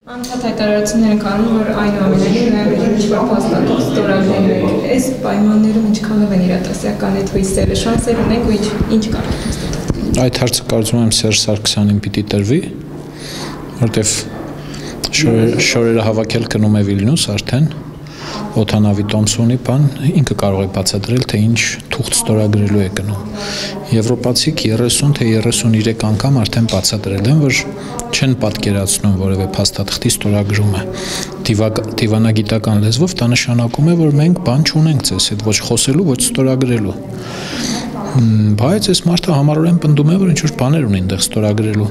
Անցած հայտարարություններ են կանում, որ այնուամենայնիվ նաև ինչ-որ փաստաթուղթ ստորագրել եք։ Այս պայմաններում ինչքանով են իրատեսական այդ հույսերը, շանսեր ունենք ու ինչ կարող է ստացվել։ Այդ հարցը կարծում եմ Սերժ Սարգսյանին պիտի տրվի, որտեվ շորերը հավաքել գնում է Վիլնյուս արդեն, օդանավի Տոմսոնի բան, ինքը կարող է բացատրել, թե ինչ թուղթ ստորագրելու է գնում։ Եվրոպացիք 30 թե 33 անգամ արդեն բացատրել են, որ չեն պատկերացնում որևէ փաստաթղթի ստորագրումը դիվանագիտական լեզվով, դա նշանակում է, որ մենք բան չունենք ձեզ հետ, ոչ խոսելու, ոչ ստորագրելու։ Բայց այս մարդը համառորեն պնդում է, որ ինչ-որ բաներ ունի այնտեղ ստորագրելու։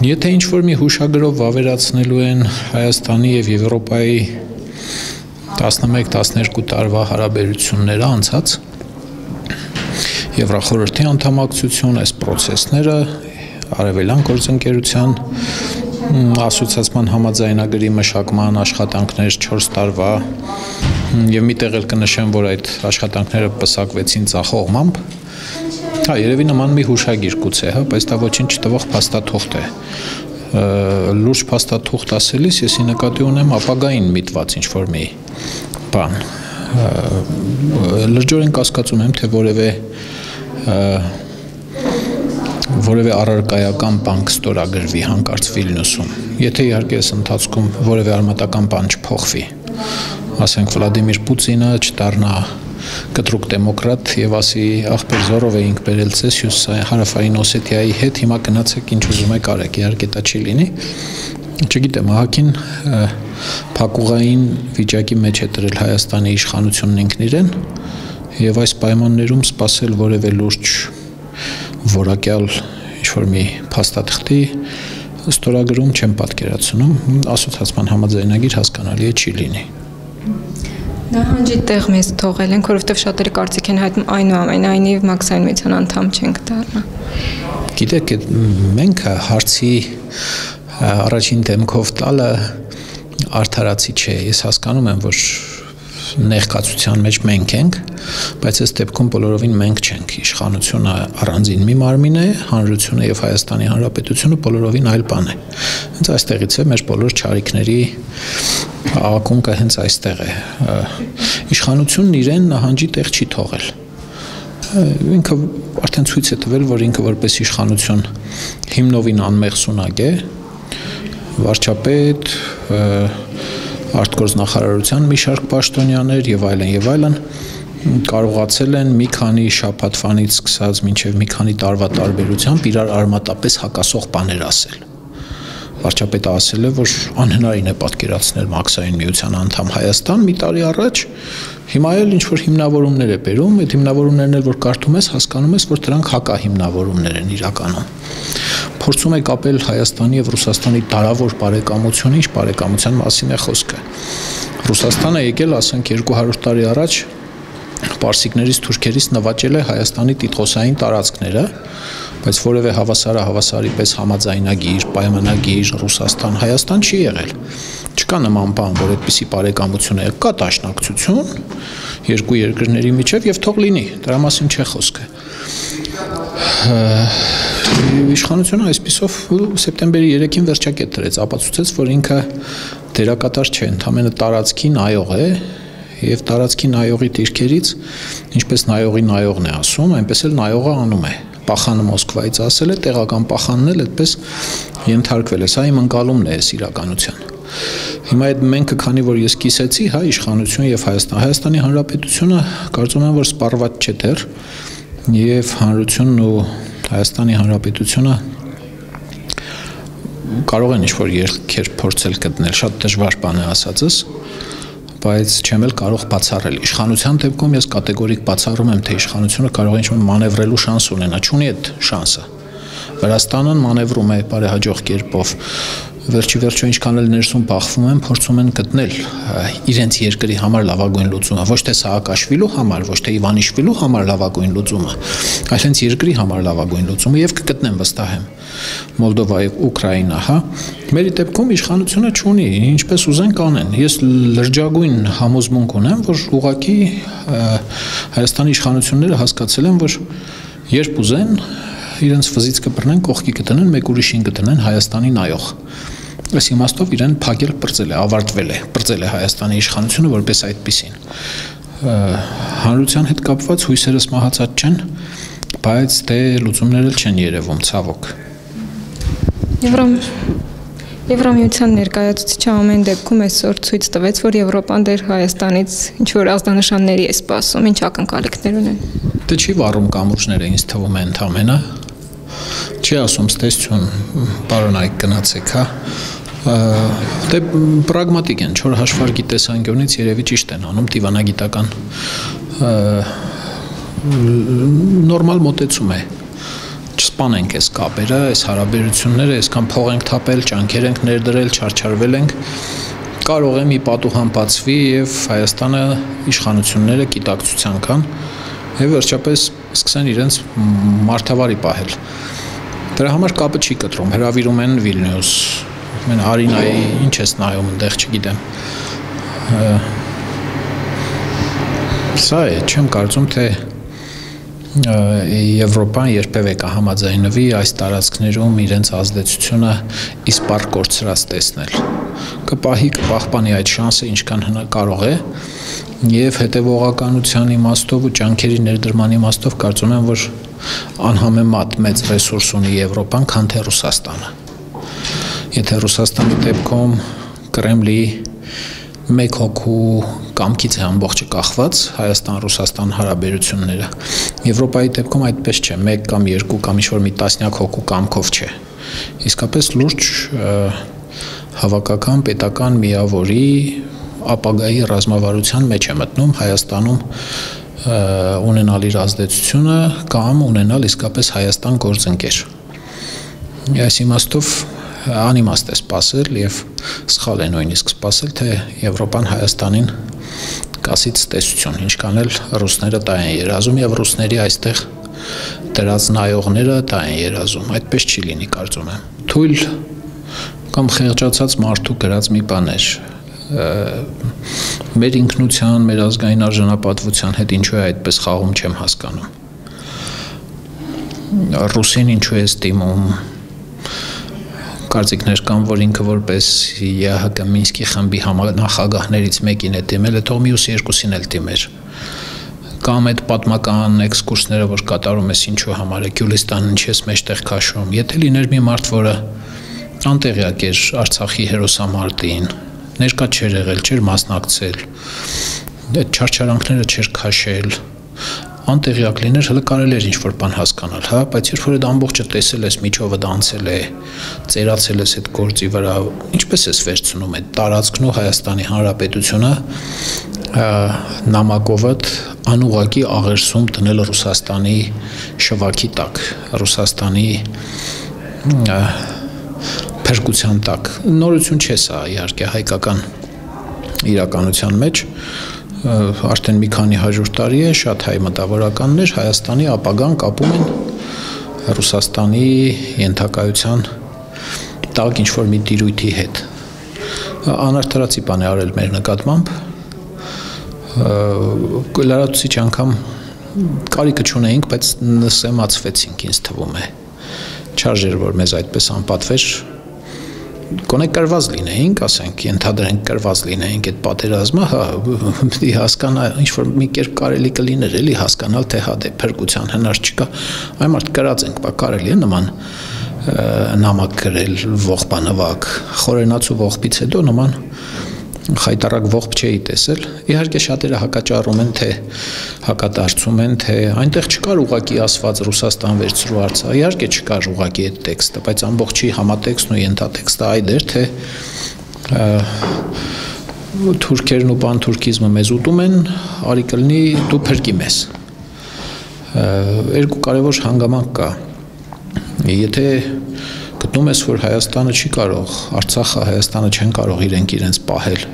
Եթե ինչ-որ մի հուշագրով վավերացնելու են Հայաստանի եւ Եվրոպայի 11-12 տարվա հարաբերությունները անցած Եվրախորհրդի անդամակցություն, այս process-ները, Արևելյան գործընկերության ասոցիացիան համաձայնագրի մշակման աշխատանքներ 4 տարվա եւ միտեղ էլ կնշեմ, որ այդ աշխատանքները պսակվեցին ծախողմամբ։ Հա, երևի նման մի հուշագիր գուցե, հա, բայց դա ոչինչ չտվող փաստաթուղթ է։ Լուրջ փաստաթուղթ ասելիս ես նկատի ունեմ ապագային միտված ինչ-որ մի բան։ Լրջորեն կասկածում եմ, թե որևէ առարկայական բան կստորագրվի հանկարծ Վիլնյուսում։ Եթե իհարկե այս ընթացքում որևէ արմատական բան չփոխվի, ասենք Վլադիմիր Պուտինը չդառնա կտրուկ դեմոկրատ եւ ասի ախպեր զորով էինք բերել ցես հարավային Օսեթիայի հետ, հիմա գնացեք ինչ ուզում եք արեք, իհարկե դա չի լինի։ Չգիտեմ, ահագին փակուղային վիճակի մեջ է դրել Հայաստանի իշխանությունն ինքն իրեն եւ այս պայմաններում սпасել որևէ լուրջ որակյալ ինչ-որ մի փաստաթղթի ստորագրում չեմ պատկերացնում, ասոցիացիան համաձայնագիր հասկանալի է չի լինի։ Նահանջի տեղ մեզ թողել ենք, որովհետև շատերը կարծիք են հայտնում այնուամենայնիվ Մաքսային միության անդամ չենք դառնա։ Գիտեք, մենք հարցի առաջին դեմքով տալը արդարացի չէ։ Ես հասկանում եմ, որ ներկայացության մեջ մենք ենք, բայց այս դեպքում բոլորովին մենք չենք։ Իշխանությունը առանձին մի մարմին է, հանրությունը եւ Հայաստանի Հանրապետությունը բոլորովին այլ բան է։ Հենց այստեղից է մեր բոլոր չարիքների ակունքը հենց այստեղ է։ Իշխանությունն իրեն նահանջի տեղ չի թողել։ Ինքը արդեն ցույց է տվել, որ ինքը որպես իշխանություն հիմնովին անմեղսունակ է, վարչապետ, արտգործնախարարության մի շարք պաշտոնյաներ եւ այլն կարողացել են մի քանի շաբաթվանից սկսած մինչեւ մի քանի տարվա տարբերությամբ իրար արմատապես հակասող բաներ ասել։ Վարչապետը ասել է, որ անհնարին է պատկերացնել Մաքսային միության անդամ Հայաստան մի տարի առաջ, հիմա էլ ինչ-որ հիմնավորումներ է բերում, այդ հիմնավորումներն էլ որ կարդում ես, հասկանում ես, որ դրանք հակահիմնավորումներ են իրականում։ Փորձում է կապել Հայաստանի եւ Ռուսաստանի դարավոր բարեկամությունը, ինչ բարեկամության մասին է խոսքը։ Ռուսաստանը եկել, ասենք 200 տարի առաջ պարսիկներից, թուրքերից նվաճել է Հայաստանի տիտղոսային տարածքները, բայց որևէ հավասարի պես համաձայնագիր, պայմանագիր Ռուսաստան-Հայաստան չի եղել։ Չկա նման բան, որ այդպիսի բարեկամություն է, կա դաշնակցություն երկու երկրների միջև եւ թող լինի, դրա մասին չէ խոսքը։ Իշխանությունը այսպիսով սեպտեմբերի 3-ին վերջակետ դրեց, ապացուցեց, որ ինքը դերակատար չէ, ընդամենը տարածքի նայող է եւ տարածքի նայողի դիրքերից, ինչպես նայողի նայողն է ասում, այնպես էլ նայողը անում է։ Պախանը Մոսկվայից ասել է, տեղական պախանն էլ այդպես ենթարկվել է, սա իմ ընկալումն է այս իրականության։ Հիմա այդ մենք քանի որ ես կիսեցի, հա, իշխանություն եւ Հայաստանի Հանրապետությունը կարծում եմ, որ սպառված չէ դեռ եւ հանրությունն ու Հայաստանի Հանրապետությունը կարող են ինչ-որ երկեր փորձել գտնել, շատ դժվար բան է ասածս, բայց չեմ էլ կարող բացառել։ Իշխանության դեպքում ես կատեգորիկ բացառում եմ, թե իշխանությունը կարող է ինչ-որ մանևրելու շանս ունենա, չունի այդ շանսը։ Վրաստանը մանևրում է բարեհաջող կերպով։ Վերջիվերջո ինչքան էլ ներսում բախվում են, փորձում են գտնել իրենց երկրի համար լավագույն լուծումը, ոչ թե Սաակաշվիլու համար, ոչ թե Իվանիշվիլու համար լավագույն լուծումը, այլ հենց երկրի համար լավագույն լուծումը եւ կգտնեն վստահ եմ։ Մոլդովա եւ Ուկրաինա, հա։ Մեր դեպքում իշխանությունը չունի, ինչպես ուզեն կանեն։ Ես լրջագույն համոզմունք ունեմ, որ ուղղակի Հայաստանի իշխանությունները հասկացել են, որ երբ ուզեն իրենց վզից կբռնեն, կողքի կտնեն, մեկ ուրիշին կտնեն Հայաստանի նայող։ Այս իմաստով իրեն փակել բրծել է, ավարտվել է, բրծել է Հայաստանի իշխանությունը որպես այդպիսին։ Հանրության հետ կապված հույսերս մահացած չեն, բայց դե լուծումներ էլ չեն երևում, ցավոք։ Եվրամիության ներկայացուցիչը ամեն դեպքում այսօր ցույց տվեց, որ Եվրոպան դեռ Հայաստանից ինչ-որ ազդանշանների է սպասում, ինչ ակնկալիքներ ունեն։ Դե չի վառում կամուրջները, ինձ թվում է ընդամենը։ Չի ասում ստեսություն, պարոն Այկ գնացեք, հա։ Դե պրագմատիկ են, չոր հաշվարկի տեսանկյունից երևի ճիշտ են անում, դիվանագիտական նորմալ մոտեցում է։ Չսպանենք այս կապերը, այս հարաբերությունները, այսքան փող ենք թափել, ջանքեր ենք ներդրել, չարչարվել ենք, կարող է մի պատուհան բացվի եւ Հայաստանը իշխանությունները գիտակցության կան եւ վերջապես սկսեն իրենց մարդավարի պահել։ Դրա համար կապը չի կտրում, հրավիրում են Վիլնյուս, մեն Արինայի ինչ ես նայում այնտեղ չգիտեմ։ Սա է, չեմ կարծում թե Եվրոպան երբևէ կհամաձայնվի այս տարածքներում իրենց ազդեցությունը իսպառ կորցրած տեսնել։ Կպահի, կպահպանի այդ շանսը ինչքան կարող է եւ հետեւողականության իմաստով ու ջանքերի ներդրման իմաստով կարծում եմ, որ անհամեմատ մեծ ռեսուրս ունի Եվրոպան, քան թե Ռուսաստանը։ Եթե Ռուսաստանի դեպքում Կրեմլի մեկ հոգու կամքից է ամբողջը կախված Հայաստան-Ռուսաստան հարաբերությունները։ Եվրոպայի դեպքում այդպես չէ, 1 կամ 2 կամ ինչ-որ մի տասնյակ հոգու կամքով չէ։ Իսկապես լուրջ հավաքական պետական միավորի ապագայի ռազմավարության մեջ է մտնում Հայաստանում ունենալ իր ազդեցությունը կամ ունենալ իսկապես Հայաստան գործընկեր։ Այս իմաստով անիմաստ է սպասել եւ սխալ է նույնիսկ սպասել, թե Եվրոպան Հայաստանին կասից տեսություն, ինչքան էլ ռուսները դա են երազում եւ ռուսների այստեղ դրած նայողները դա են երազում, այդպես չի լինի կարծում եմ։ Թույլ կամ խեղճացած մարդու գրած մի բան էր։ Մեր ինքնության, մեր ազգային արժանապատվության հետ ինչու է այդպես խաղում չեմ հասկանում։ Ռուսին ինչու է ստիմում կարծիքներ կան, որ ինքը որպես ԵԱՀԿ Մինսկի խմբի նախագահներից մեկին է դիմել, թող մյուս երկուսին էլ դիմեր։ Կամ այդ պատմական էքսկուրսները, որ կատարում ես ինչու համար է, Գյուլիստանն ինչ ես մեջտեղ քաշում։ Եթե լիներ մի մարդ, որը անտեղյակ էր Արցախի հերոսամարտին, ներկա չէր եղել, չէր մասնակցել, այդ չարչարանքները չէր քաշել, անտեղյակ լիներ, հələ կարելի էր ինչ-որ բան հասկանալ, հա, բայց երբ որ այդ ամբողջը տեսել ես, միջովը դանցել է, ծերացել ես այդ գործի վրա, ինչպես ես վերցնում այդ տարածքն ու Հայաստանի Հանրապետությունը նամակովդ անուղակի աղերսում դնել Ռուսաստանի շվաքի տակ, Ռուսաստանի փրկության տակ։ Նորություն չէ սա, իհարկե, հայկական իրականության մեջ արդեն մի քանի 100 տարի է, շատ հայ մտավորականներ Հայաստանի ապագան կապում են Ռուսաստանի ենթակայության տակ ինչ-որ մի տիրույթի հետ։ Անարդարացի բան է արել մեր նկատմամբ, լրացուցիչ անգամ կարիքը չունեինք, բայց նսեմացվեցինք, ինձ թվում է։ Չարժեր, որ մեզ այդպես անպատվեր, գոնե կրված լինեինք, ասենք, ենթադրենք կրված լինեինք այդ պատերազմը, հա, պիտի հասկանա, ինչ-որ մի կերպ կարելի կլիներ էլի հասկանալ, թե հա դե փրկության հնար չկա, այ մարդ կրած ենք, բա կարելի է նման նամակ գրել ողբանվակ, խորենացու ողբից հետո նման խայտարակ ողբ չէի տեսել, իհարկե շատերը հակաճառում են, թե հակադարձում են, թե այնտեղ չկար ուղակի ասված Ռուսաստան վերցրու Արցախ, իհարկե չկար ուղակի այդ տեքստը, բայց ամբողջի համատեքստն ու ենթատեքստը այդ էր, թե թուրքերն ու պանթուրքիզմը մեզ ուտում են, արի կլինի դու փրկի մեզ։ Երկու կարևոր հանգամանք կա։ Եթե գտնում ես, որ Հայաստանը չի կարող, Արցախը, Հայաստանը չեն կարող իրենց պահել,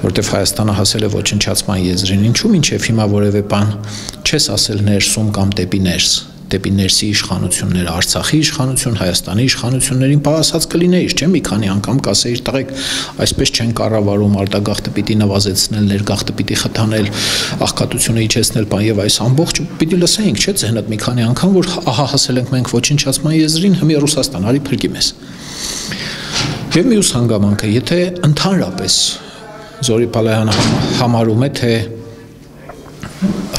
որտեվ Հայաստանը հասել է ոչնչացման եզրին, ինչու մինչև հիմա որևէ բան չես ասել ներսում կամ դեպի ներսի իշխանությունները, Արցախի իշխանություն, Հայաստանի իշխանություններին պահասած կլինեիր, չէ՞, մի քանի անգամ կասեիր, տղեկ, այսպես չեն կառավարում, արտագաղթը պիտի նվազեցնել, ներգաղթը պիտի խթանել, աղքատությունը իջեցնել, բան եւ այս ամբողջ պիտի լսեինք, չէ՞, ձենդ մի քանի անգամ, որ ահա հասել ենք մենք ոչնչացման եզրին, հիմա Ռուսաստան, արի փրկի մեզ։ Եվ մյուս հանգամանքը, եթե ընդհանրապես Զորի Պալայանը համարում է, թե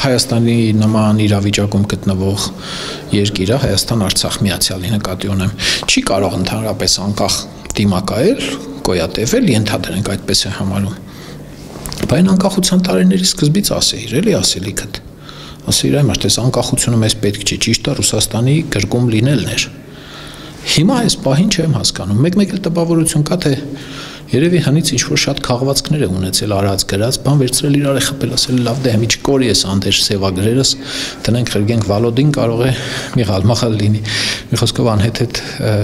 Հայաստանի նման իրավիճակում գտնվող երկիրը, Հայաստան-Արցախ միացյալի նկատի ունեմ, չի կարող ընդհանրապես անկախ դիմակայել, գոյատևել, ենթադրենք այդպես է համարում։ Բայց անկախության տարիների սկզբից ասեիր, էլի ասելիքդ։ Ասեիր, այ մարդ, այս անկախությունը մեզ պետք չի, ճիշտ է Ռուսաստանի գրկում լինելն էր։ Հիմա այս պահին չեմ հասկանում։ Մեկ-մեկ էլ տպավորություն կա, թե երևի հնից ինչ-որ շատ քաղվածքներ է ունեցել արած գրած, բան վերցրել իրար է խփել, ասել լավ դե մի չկորի ես անդեր սևագրերս, դնենք խրգենք Վալոդին կարող է մի գալմախալ լինի։ Մի խոսքով անհետ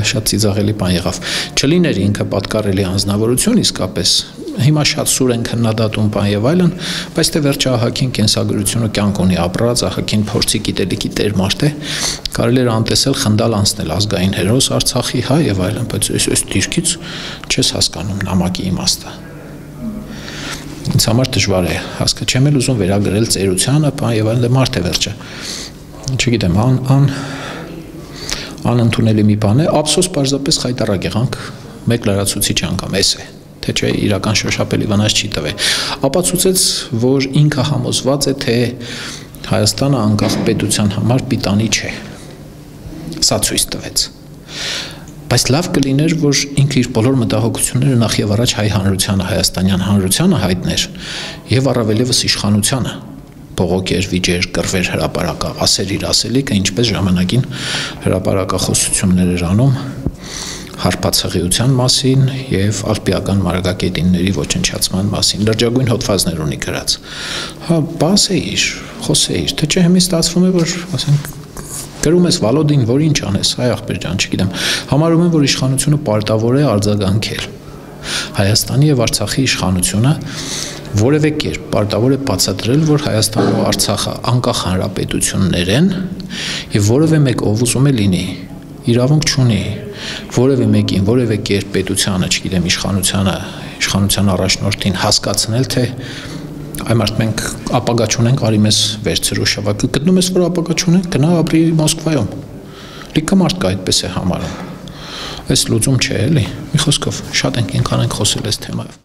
շատ ծիծաղելի բան եղավ։ Չլիներ ինքը պատկառելի անձնավորություն իսկապես։ Հիմա շատ սուր են քննադատում բան եւ այլն, բայց թե վերջը ահագին կենսագրությունը կյանք ունի ապրած, ահագին փորձի գիտելիքի տեր մարդ է, կարելի էր անտեսել խնդալ անցնել ազգային հերոս Արցախի, հա եւ այլն, բայց այս դիրքից չես հասկանում նամակի իմաստը։ Ինձ համար դժվար է հասկանալ, չեմ էլ ուզում վերագրել ծերությանը, բան եւ այլն, մարդ է վերջը։ Չգիտեմ, անընդունելի մի բան է, ափսոս պարզապես խայտարակ եղանք, մեկ լրացուցիչ անգամ էս է։ Թե չէ իրական շոշափելի վնաս չի տվել։ Ապացուցեց, որ ինքը համոզված է, թե Հայաստանը անկախ պետության համար պիտանի չէ։ Սա ցույց տվեց։ Բայց լավ կլիներ, որ ինքը իր բոլոր մտահոգությունները նախ եւ առաջ հայ հանրությանը, հայաստանյան հանրությանը հայտներ եւ առավելևս իշխանությանը։ Բողոքեր, վիճեր, կռվեր հրապարակա, ասեր իր ասելիքը, ինչպես ժամանակին հրապարակախոսություններ էր անում հարբացղիության մասին եւ ալպիական մարագակետինների ոչնչացման մասին լրջագույն հոդվածներ ունի գրած։ Հա, բասեիր, խոսեիր, թե չէ հիմա ստացվում է, որ ասենք գրում ես Վալոդին, որ ինչ անես, այ ախպեր ջան, չգիտեմ։ Համարում եմ, որ իշխանությունը պարտավոր է արձագանքել։ Հայաստանի եւ Արցախի իշխանությունը որևէ կերպ պարտավոր է բացատրել, որ Հայաստանն ու Արցախը անկախ հանրապետություններ են եւ որևէ մեկ ով ուզում է լինի իրավունք չունի որևէ մեկին, որևէ կերպ պետությանը, չգիտեմ, իշխանության առաջնորդին հասկացնել, թե այ մարդ մենք ապագա չունենք, արի մեզ վերցրու շավակը, գտնում ես, որ ապագա չունենք, գնա ապրի Մոսկվայում։ Լիքը մարդ կա այդպես է համարում։ Այս լուծում չէ, էլի։ Մի խոսքով, շատ ենք խոսել այս թեմայով։